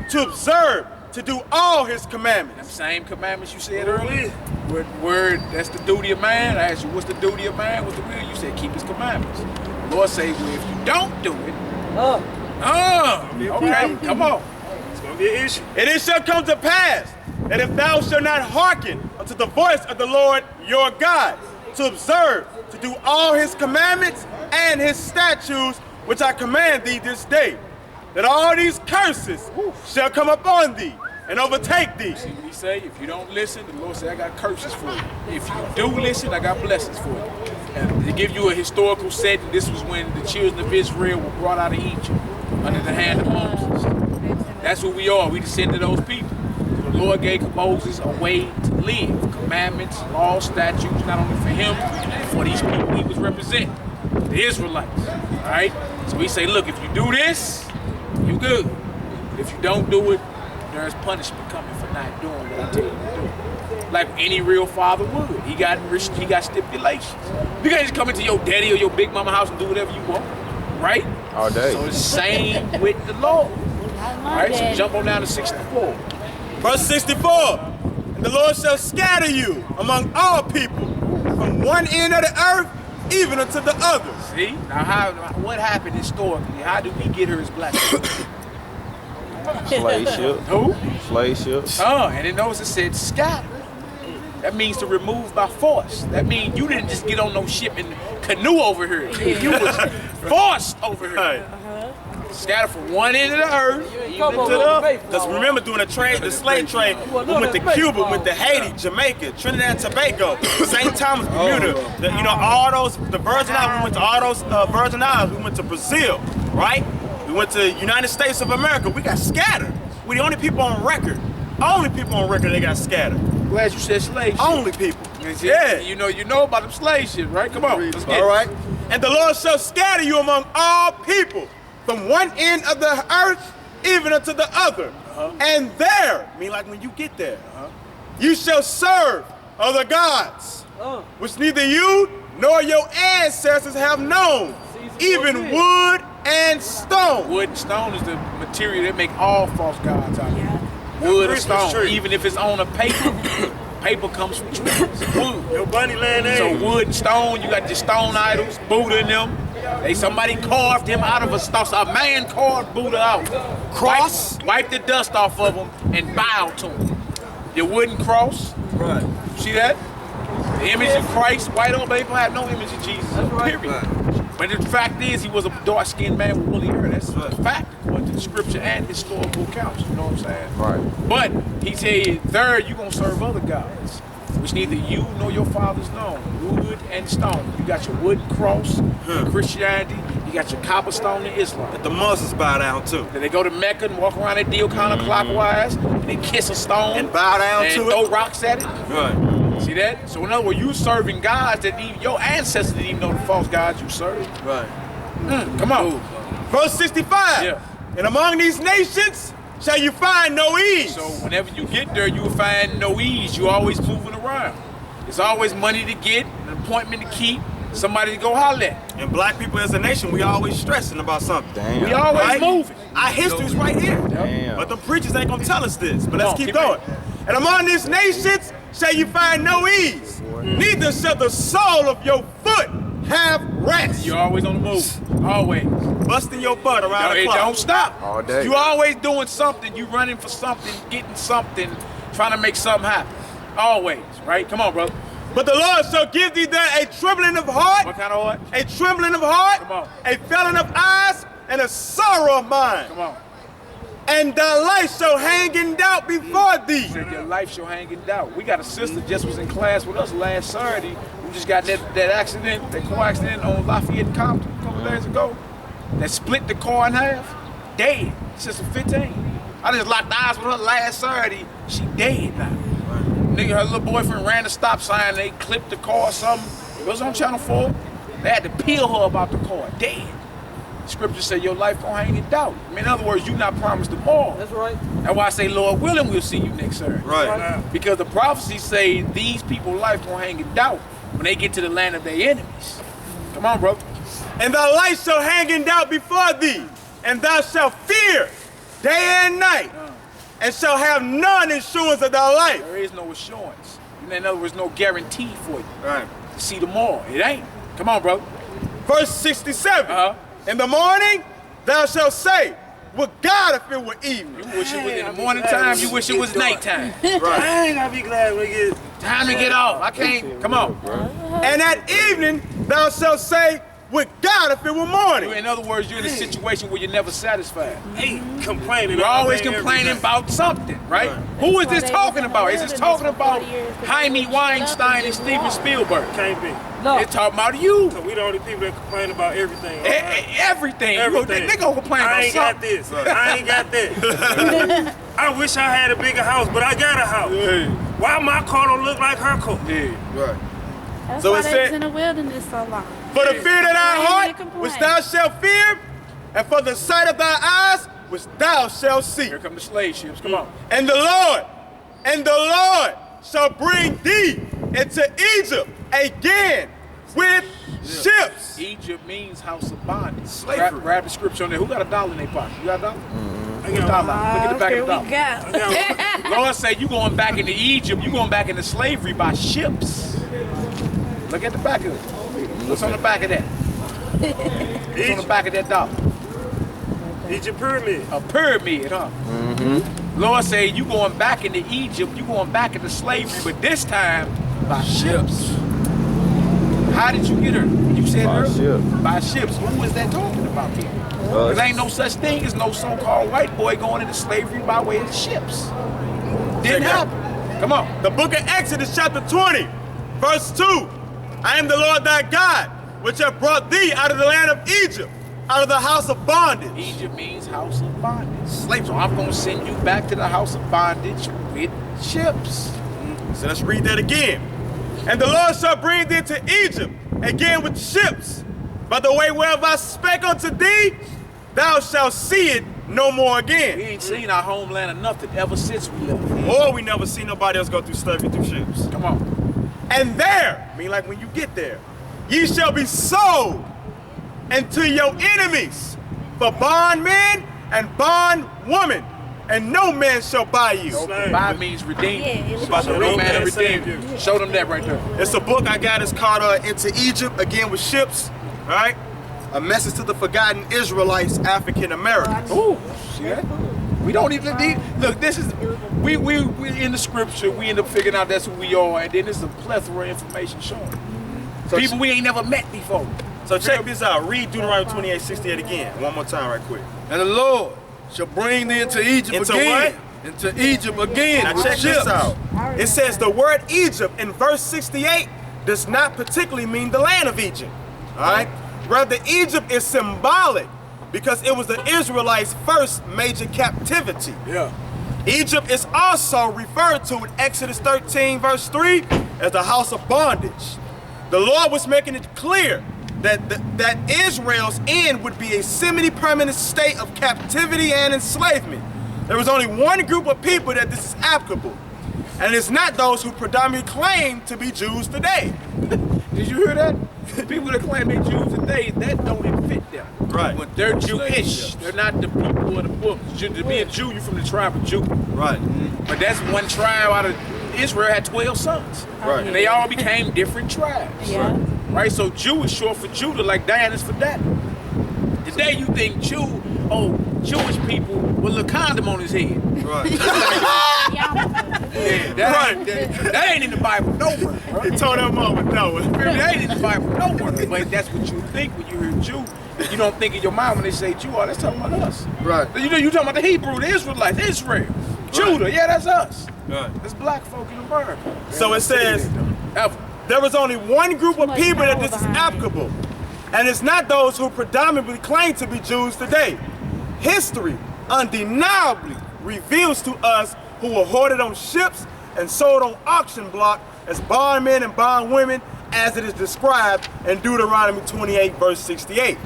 to observe, to do all his commandments. Them same commandments you said earlier. Word, that's the duty of man. I asked you, what's the duty of man? What's the will? You said keep his commandments. The Lord say, well, if you don't do it, okay, come on. It's going to be an issue. And it shall come to pass that if thou shalt not hearken unto the voice of the Lord your God, to observe, to do all his commandments and his statutes, which I command thee this day, that all these curses shall come upon thee and overtake thee. See what he say? If you don't listen, the Lord say, I got curses for you. If you do listen, I got blessings for you. And to give you a historical setting, this was when the children of Israel were brought out of Egypt under the hand of Moses. That's who we are. We descend of those people. The Lord gave Moses a way to live. Commandments, laws, statutes, not only for him, but for these people he was representing, the Israelites. All right? So he say, look, if you do this, you good. But if you don't do it, there's punishment coming for not doing what I tell you to do. Like any real father would. He got stipulations. You can't just come into your daddy or your big mama house and do whatever you want, right? All day. So it's the same with the Lord. All right, so jump on down to 64. Verse 64, and the Lord shall scatter you among all people, from one end of the earth even unto the other. See? Now what happened historically? How did we get here as black people? Slave ship. Who? Slave ship. And then notice it said scatter. That means to remove by force. That means you didn't just get on no ship and canoe over here. You was forced over here. Scattered from one end of the earth even to the other. Because remember, during the slave trade, we went to Cuba, we went to Haiti, Jamaica, Trinidad and Tobago, St. Thomas, Bermuda. All those, the Virgin Islands, we went to all those Virgin Islands. We went to Brazil, right? We went to United States of America. We got scattered. We the only people on record. Only people on record that got scattered. Glad you said slave ship. Only people. Yeah. You know about them slave shit, right? Come on, let's get it. All right. And the Lord shall scatter you among all people, from one end of the earth even unto the other. And there, like when you get there, you shall serve other gods, which neither you nor your ancestors have known, even wood and stone. Wood and stone is the material that make all false gods out of. Wood and stone, even if it's on a paper. Paper comes from trees, wood. Your bunny land egg. So wood and stone, you got the stone idols, Buddha in them. Somebody carved him out of a stone. A man carved Buddha out. Cross. Wipe the dust off of him and bow to him. Your wooden cross. Right. See that? The image of Christ. White old people have no image of Jesus. Period. Right. But the fact is, he was a dark-skinned man with woolly hair. That's a fact, according to the scripture and historical accounts. You know what I'm saying? Right. But he said, there you're going to serve other gods, which neither you nor your fathers know. Wood and stone. You got your wooden cross in Christianity. You got your cobblestone in Islam. That the Muslims bow down to. Then they go to Mecca and walk around that deal counterclockwise, and they kiss a stone and bow down and to throw it. rocks at it. Right. See that? So in other words, you serving gods that even your ancestors didn't even know the false gods you served. Right. Come on. Verse 65. Yeah. And among these nations shall you find no ease. So whenever you get there, you will find no ease. You're always moving around. There's always money to get, an appointment to keep, somebody to go holler at. And black people as a nation, we always stressing about something. Damn. We always moving. Our history's right here. Damn. But the preachers ain't gonna tell us this. But let's keep going. And among these nations shall you find no ease. Neither shall the sole of your foot have rest. You're always on the move. Always. Busting your butt around the It clock. don't stop. All day. You always doing something. You running for something, getting something, trying to make something happen. Always, right? Come on, brother. But the Lord shall give thee there a trembling of heart. What kind of heart? A trembling of heart. Come on. A failing of eyes and a sorrow of mind. Come on. And thy life shall hang in doubt before thee. Said your life shall hang in doubt. We got a sister just was in class with us last Saturday who just got that accident, that car accident on Lafayette and Compton a couple days ago. That split the car in half. Dead. Sister 15. I just locked eyes with her last Saturday. She dead now. Nigga, her little boyfriend ran the stop sign. They clipped the car or something. It was on Channel 4. They had to peel her about the car. Dead. Scripture say your life gonna hang in doubt. I mean, in other words, you not promised tomorrow. That's right. That's why I say, Lord willing, we'll see you next Saturday. Right. Because the prophecies say these people's life gonna hang in doubt when they get to the land of their enemies. Come on, brother. And thy life shall hang in doubt before thee, and thou shalt fear day and night, and shall have none insurance of thy life. There is no assurance. In other words, no guarantee for you Right. to see tomorrow. It ain't. Come on, bro. Verse 67. Uh-huh. In the morning thou shalt say, would God if it were evening. You wish it was in the morning time. You wish it was nighttime. Right. I ain't gonna be glad when we get Time to get off. I can't. Come on. And at evening thou shalt say, would God if it were morning. In other words, you're in a situation where you're never satisfied. complaining. You're always every complaining day. about something, right? Who is this talking about? Is this talking about Jaime Weinstein and Steven Spielberg? Can't be. It's talking about you. So we the only people that complain about everything. Everything. Everything. They gonna complain about I ain't got something. this. I ain't got that. I wish I had a bigger house, but I got a house. Yeah. Why my car don't look like her car? Yeah. Right. That's So why it they said- was in the wilderness so long. For the fear of thy Complain heart, and complain. which thou shalt fear, and for the sight of thy eyes, which thou shalt see. Here come the slave ships. Come on. And the Lord shall bring thee into Egypt again with ships. Egypt means house of bondage. Slavery. Grab the scripture on there. Who got a dollar in their pocket? You got a dollar? I got Dollar. Look at the back Here of the we dollar. go. Lord say you going back into Egypt, you going back into slavery by ships. Look at the back of it. What's on the back of that? What's on the back of that dollar? Egypt pyramid. A pyramid, huh? Lord say you going back into Egypt, you going back into slavery, but this time by ships. How did you get her? You said By earlier. ship. By ships. Who is that talking about here? There ain't no such thing as no so-called white boy going into slavery by way of ships. Didn't happen. Come on. The book of Exodus chapter 20, verse 2. I am the Lord thy God, which have brought thee out of the land of Egypt, out of the house of bondage. Egypt means house of bondage. Slave. So I'm going to send you back to the house of bondage with ships. So let's read that again. And the Lord shall bring thee into Egypt again with ships. By the way whereof I spake unto thee, thou shalt see it no more We again. ain't seen our homeland or nothing ever since we left. Or we never see nobody else go through slavery through ships. Come on. And there, I mean like when you get there, ye shall be sold unto your enemies for bondmen and bondwomen, and no man shall buy you. Slave. Buy means redeem. Yeah, it was About the No real man man to saved redeem you. you. Show them that right there. It's a book I got. It's called Into Egypt, again with ships, all right? A message to the forgotten Israelites, African Americans. Ooh, see that? We don't even need, look, this is, we in the scripture, we end up figuring out that's who we are, and then there's a plethora of information showing. So People we ain't never met before. So check this out. Read Deuteronomy 28:68 again. One more time right quick. And the Lord shall bring thee into Egypt Into again. what? Into Egypt again. Now with check ships. this out. It says the word Egypt in verse 68 does not particularly mean the land of Egypt. All right? Rather, Egypt is symbolic because it was the Israelites' first major captivity. Yeah. Egypt is also referred to in Exodus 13 verse 3 as the house of bondage. The Lord was making it clear that Israel's end would be a semi-permanent state of captivity and enslavement. There was only one group of people that this is applicable, and it's not those who predominantly claim to be Jews today. Did you hear that? People that claim they're Jews today, that don't even fit them. Right. But they're Jewish. They're not the people of the book. To be a Jew, you're from the tribe of Judah. Right. But that's one tribe out of Israel had 12 sons. Right. And they all became different tribes. Yeah. Right? So Jew is short for Judah, like Dan is for that. Today you think Jewish people with a condom on his head. Right. Yeah, that ain't in the Bible nowhere, bro. He told that mama no. That ain't in the Bible nowhere. But that's what you think when you hear Jew. You don't think in your mind when they say Jew, oh, that's talking about us. Right. You know, you talking about the Hebrew, the Israelites, Israel. Judah, yeah, that's us. Right. That's black folk in America. So it says, Ever. there was only one group of much people that power this is behind it. applicable, and it's not those who predominantly claim to be Jews today. History undeniably reveals to us who were hoarded on ships and sold on auction block as bondmen and bondwomen, as it is described in Deuteronomy 28 verse 68.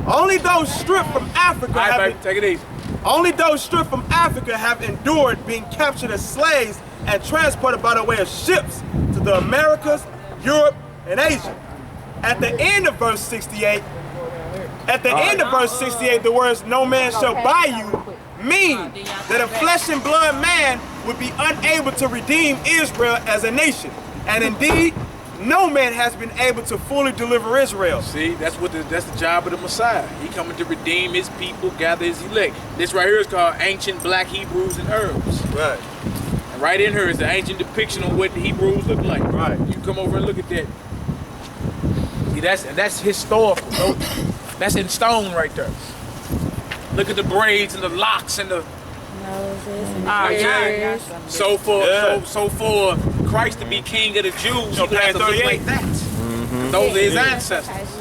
Only those stripped from Africa All right, have baby, been, take it easy. only those stripped from Africa have endured being captured as slaves and transported by the way of ships to the Americas, Europe, and Asia. At the end of verse 68, the words "no man shall buy you" mean that a flesh and blood man would be unable to redeem Israel as a nation. And indeed, no man has been able to fully deliver Israel. See, that's the job of the Messiah. He coming to redeem his people, gather his elect. This right here is called Ancient Black Hebrews and Herbs. Right. And right in here is the ancient depiction of what the Hebrews look like. Right. You come over and look at that. See, that's historical. No? That's in stone right there. Look at the braids and the locks and the Noses. so for Christ to be king of the Jews, he would have to look like that. Those are his ancestors.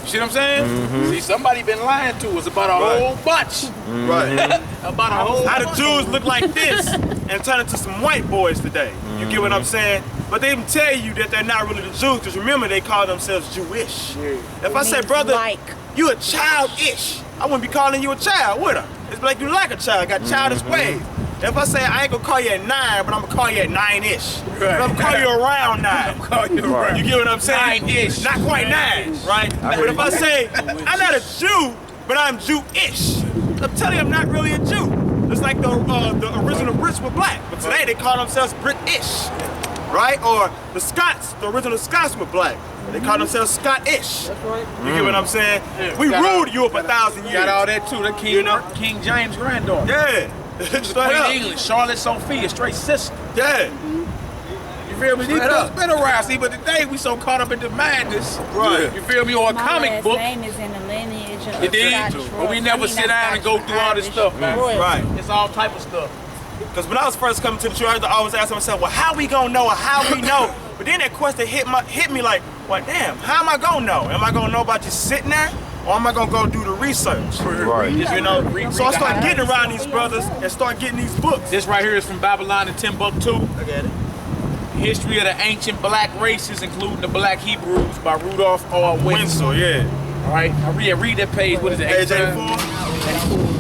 You see what I'm saying? See, somebody been lying to us about a whole bunch. Right. About a whole How the bunch. Jews look like this and turn into some white boys today. You get what I'm saying? But they even tell you that they're not really the Jews, because remember, they call themselves Jewish. If I say, means brother, like. you a childish, I wouldn't be calling you a child, would I? It's like you like a child, got childish ways. If I say I ain't gonna call you at 9, but I'm gonna call you at 9-ish. But I'm gonna call you around 9. You get what I'm saying? 9-ish. Not quite 9, right? But if I say I'm not a Jew, but I'm Jew-ish, I'm telling you I'm not really a Jew. It's like the original Brits were black, but today they call themselves Brit-ish, right? Or the Scots, the original Scots were black. They call themselves Scottish. That's right. You get what I'm saying? Yeah, we ruled Europe 1,000 years. Got all that too. The King, You know? King James' granddaughter. Yeah. Straight Queen up. England, Charlotte Sophia, straight sister. Yeah. You feel me? These Straight books up. been around, see, but today we so caught up in the madness. Right. You feel me? Or a My comic last book. name is in the lineage of You dig? Scottish But we royalty. never I mean, sit not down and go Scottish, through all this Irish stuff, man. royalty. Right. It's all type of stuff. Because when I was first coming to the church, I always asked myself, well, how we gonna know or how we know? But then that question hit me like, well, damn, how am I gonna know? Am I gonna know about just sitting there? Or am I gonna go do the research? Right. You know? So I started the getting around these brothers and start getting these books. This right here is from Babylon and Timbuktu. Look at it. History of the Ancient Black Races, including the Black Hebrews by Rudolph R. Winslow. Winslow, yeah. All right, I read that page. What is it? Page 84?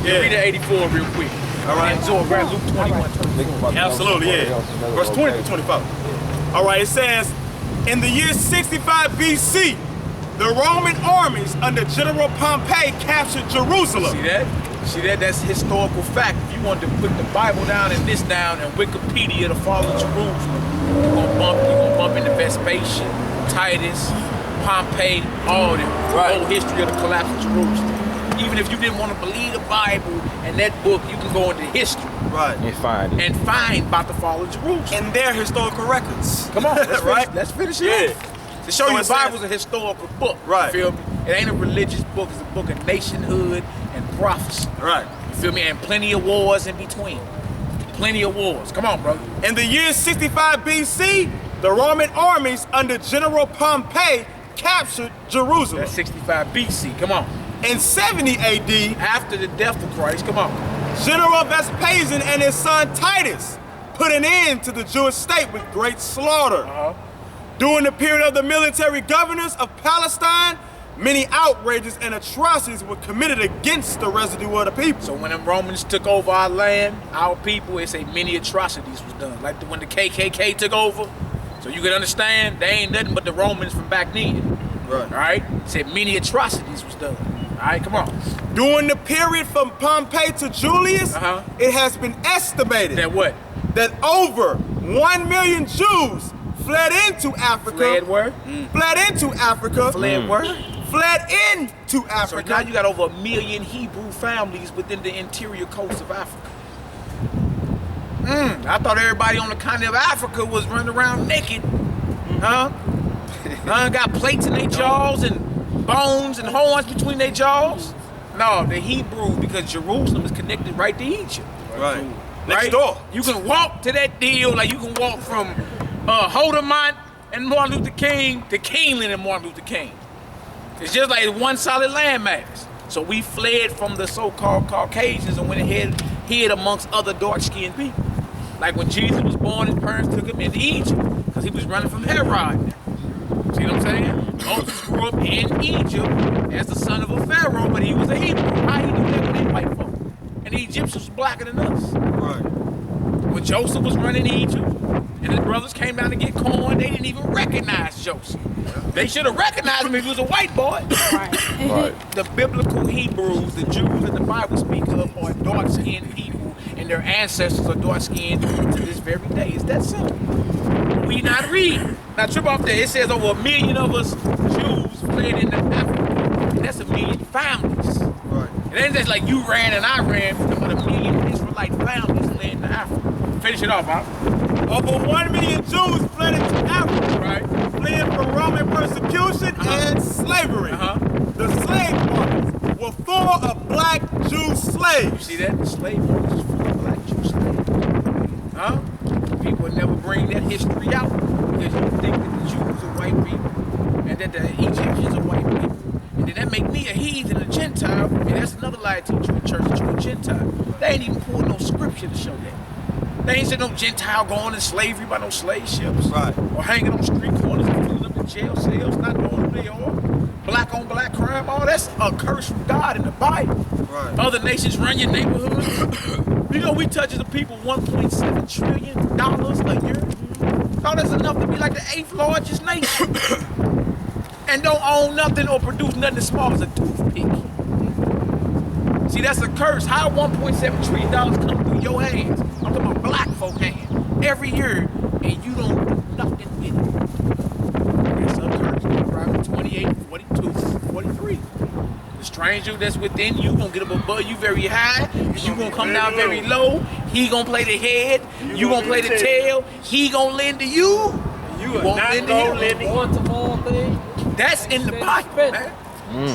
Yeah. Read that 84 real quick. All right. And so grab Luke 21, 24. Absolutely, yeah. Verse 20 to 25. All right, it says, in the year 65 BC, the Roman armies under General Pompey captured Jerusalem. See that? See that? That's historical fact. If you want to put the Bible down and this down and Wikipedia, the fall of Jerusalem, you're gonna bump into Vespasian, Titus, Pompey, all them. Right. The whole history of the collapse of Jerusalem. Even if you didn't want to believe the Bible and that book, you can go into history Right. And find it. and find about the fall of Jerusalem. In their historical records. Come on, let's right? finish, let's finish it Yeah. off. To show So you it the Bible's says- a historical book. Right. You feel me? It ain't a religious book, it's a book of nationhood and prophecy. Right. You feel me? And plenty of wars in between. Plenty of wars. Come on, brother. In the year 65 BC, the Roman armies under General Pompey captured Jerusalem. That's 65 BC. Come on. In 70 AD, After the death of Christ. Come on. General Vespasian and his son Titus put an end to the Jewish state with great slaughter. During the period of the military governors of Palestine, many outrages and atrocities were committed against the residue of the people. So when the Romans took over our land, our people, they say many atrocities was done. Like when the KKK took over. So you can understand, they ain't nothing but the Romans from back then. Right. All right? Said many atrocities was done. All right, come on. During the period from Pompey to Julius, it has been estimated That what? that over 1 million Jews fled into Africa. Fled where? Fled into Africa. Fled where? Fled into So Africa. now you got over 1 million Hebrew families within the interior coast of Africa. I thought everybody on the continent of Africa was running around naked. Huh? Got plates in their jaws and bones and horns between their jaws. No, the Hebrew, because Jerusalem is connected right to Egypt. Right. Right? Next door. You can walk to that deal like you can walk from Hodemont and Martin Luther King to Keeneland and Martin Luther King. It's just like one solid landmass. So we fled from the so-called Caucasians and went ahead hid amongst other dark-skinned people. Like when Jesus was born, his parents took him into Egypt because he was running from Herod. See what I'm saying? Moses grew up in Egypt as the son of a pharaoh, but he was a Hebrew. How he knew that when they white folk? And the Egyptians was blacker than us. Right. When when Joseph was running Egypt and his brothers came down to get corn, they didn't even recognize Joseph. They should have recognized him if he was a white boy. Right. The biblical Hebrews, the Jews that the Bible speaks of, are dark-skinned people, and their ancestors are dark-skinned to this very day. It's that simple. We not read. Now trip off there. It says over 1 million of us Jews fled into Africa. And that's 1 million families. Right. It ain't just like you ran and I ran, but 1 million Israelite families fled into Africa. Finish it off, huh? Over 1 million Jews fled into Africa, Right. fleeing from Roman persecution and slavery. The slave markets were full of black Jew You slaves. see that? The slave market is full of black Jew slaves. Huh? People never bring that history out because you think that the Jews are white people and that the Egyptians are white people. And then that make me a heathen, a Gentile, and that's another lie to teach you in church that you're a Gentile. They ain't even pulled no scripture to show that. They ain't said no Gentile going in slavery by no slave ships. Right. Or hanging on street corners and filling up in jail cells, not knowing who they are. Black on black crime, all that's a curse from God in the Bible. Right. Other nations run your neighborhood. You know we touch as a people $1.7 trillion a year. Oh, that's enough to be like the 8th largest nation. And don't own nothing or produce nothing as small as a toothpick. See, that's a curse. How $1.7 trillion come through your hands? I'm talking about black folk hands every year, and you don't do nothing with it. That's a curse. Proverbs 28, 42, 43. The stranger that's within you gonna get up above you very high. You gonna come down very low. He gonna play the head. You gonna play the tail. He gonna lend to you. You are won't not lend to gonna him. lend to One to all thing. That's in the Bible, man.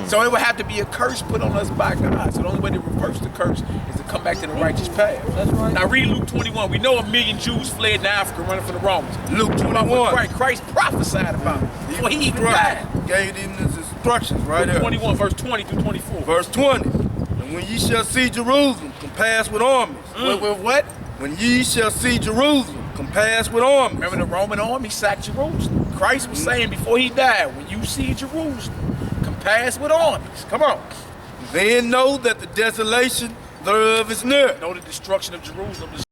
So it would have to be a curse put on us by God. So the only way to reverse the curse is to come back to the righteous path. That's right. Now read Luke 21. We know 1 million Jews fled to Africa running from the Romans. Luke 21. Right, Christ prophesied about it before he even died. Gave them his instructions right Luke there. 21, verse 20 through 24. Verse 20. And when ye shall see Jerusalem compassed with armies. With what? When ye shall see Jerusalem compassed with armies. Remember the Roman army sacked Jerusalem. Christ was saying before he died, when you see Jerusalem compassed with armies, come on. Then know that the desolation thereof is near. Know the destruction of Jerusalem is